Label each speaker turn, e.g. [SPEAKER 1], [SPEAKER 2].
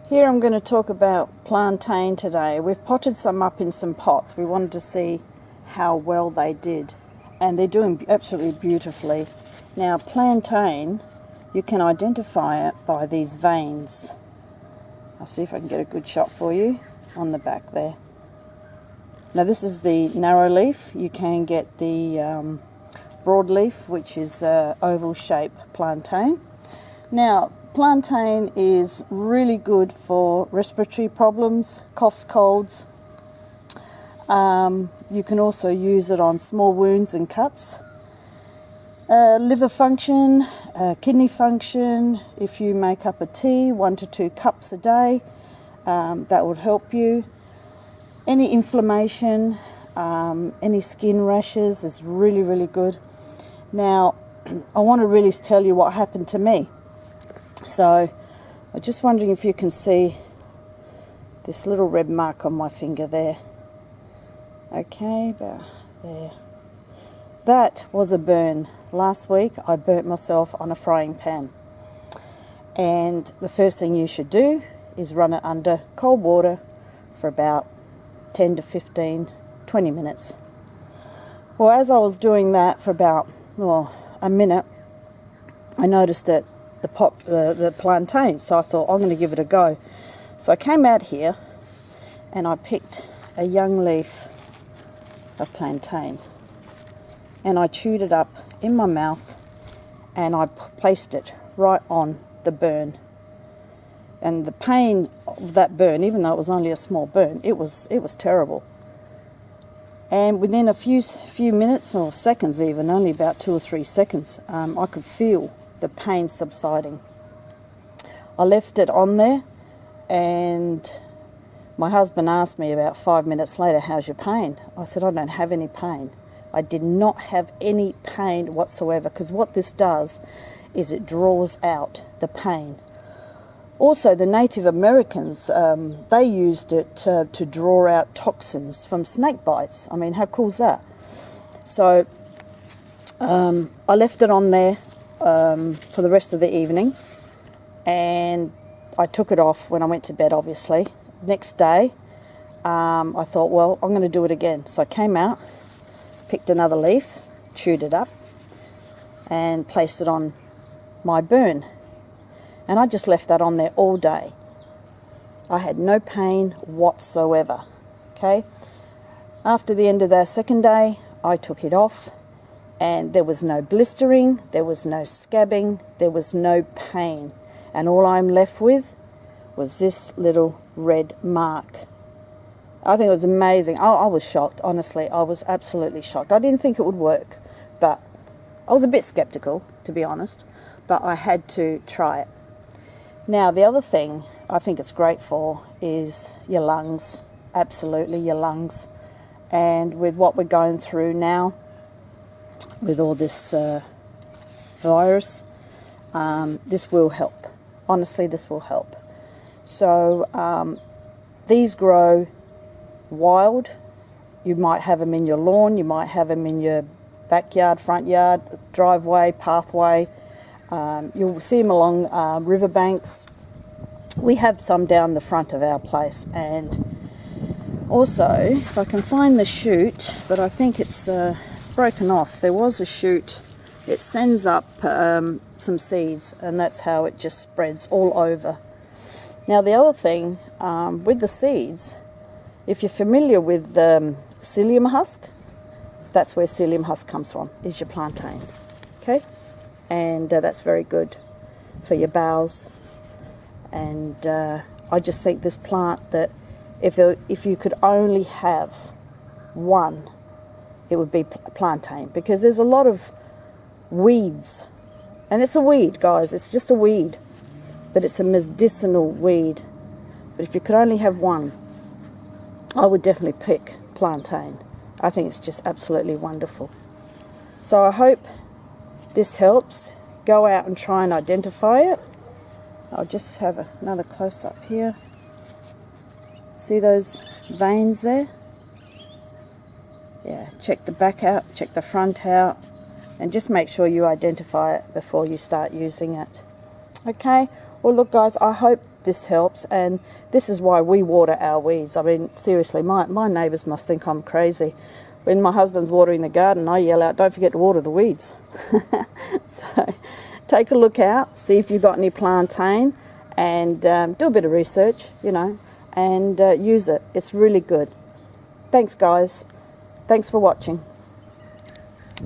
[SPEAKER 1] Here I'm going to talk about plantain today. We've potted some up in some pots. We wanted to see how well they did, and they're doing absolutely beautifully. Now plantain, you can identify it by these veins. I'll see if I can get a good shot for you on the back there. Now this is the narrow leaf. You can get the broadleaf, which is oval shape plantain. Now plantain is really good for respiratory problems, coughs, colds. You can also use it on small wounds and cuts. Liver function, kidney function. If you make up a tea, 1 to 2 cups a day, that would help you. Any inflammation, any skin rashes is really, really good. Now, I want to really tell you what happened to me. So, I'm just wondering if you can see this little red mark on my finger there. Okay, about there. That was a burn. Last week I burnt myself on a frying pan. And the first thing you should do is run it under cold water for about 10 to 15, 20 minutes. Well, as I was doing that for about, a minute, I noticed that the plantain, so I thought I'm going to give it a go. So I came out here and I picked a young leaf of plantain and I chewed it up in my mouth and I placed it right on the burn. And the pain of that burn, even though it was only a small burn, it was terrible. And within a few minutes or seconds even, only about 2 or 3 seconds, I could feel the pain subsiding. I left it on there and my husband asked me about 5 minutes later, how's your pain? I said, I don't have any pain. I did not have any pain whatsoever, because what this does is it draws out the pain. Also, the Native Americans, they used it to draw out toxins from snake bites. I mean, how cool is that? So I left it on there for the rest of the evening, and I took it off when I went to bed, obviously. Next day, I thought, well, I'm going to do it again. So I came out, picked another leaf, chewed it up, and placed it on my burn. And I just left that on there all day. I had no pain whatsoever, okay? After the end of that second day, I took it off, and there was no blistering, there was no scabbing, there was no pain. And all I'm left with was this little red mark. I think it was amazing. I was shocked, honestly. I was absolutely shocked. I didn't think it would work, but I was a bit skeptical, to be honest, but I had to try it. Now, the other thing I think it's great for is your lungs, absolutely your lungs. And with what we're going through now, with all this virus, this will help. Honestly, this will help. So these grow wild. You might have them in your lawn, you might have them in your backyard, front yard, driveway, pathway. You'll see them along riverbanks. We have some down the front of our place, and also, if I can find the shoot, but I think it's broken off. There was a shoot. It sends up some seeds, and that's how it just spreads all over. Now, the other thing with the seeds, if you're familiar with psyllium husk, that's where psyllium husk comes from, is your plantain. Okay? And that's very good for your bowels. And I just think this plant, that if you could only have one, it would be plantain, because there's a lot of weeds, and it's a weed, guys, it's just a weed, but it's a medicinal weed. But if you could only have one, I would definitely pick plantain. I think it's just absolutely wonderful. So I hope this helps. Go out and try and identify it. I'll just have another close-up here. See those veins there? Yeah, check the back out, check the front out, and just make sure you identify it before you start using it. Okay, well look guys, I hope this helps, and this is why we water our weeds. I mean, seriously, my neighbours must think I'm crazy. When my husband's watering the garden, I yell out, don't forget to water the weeds. So take a look out, see if you've got any plantain, and do a bit of research, you know, and use it. It's really good. Thanks guys. Thanks for watching.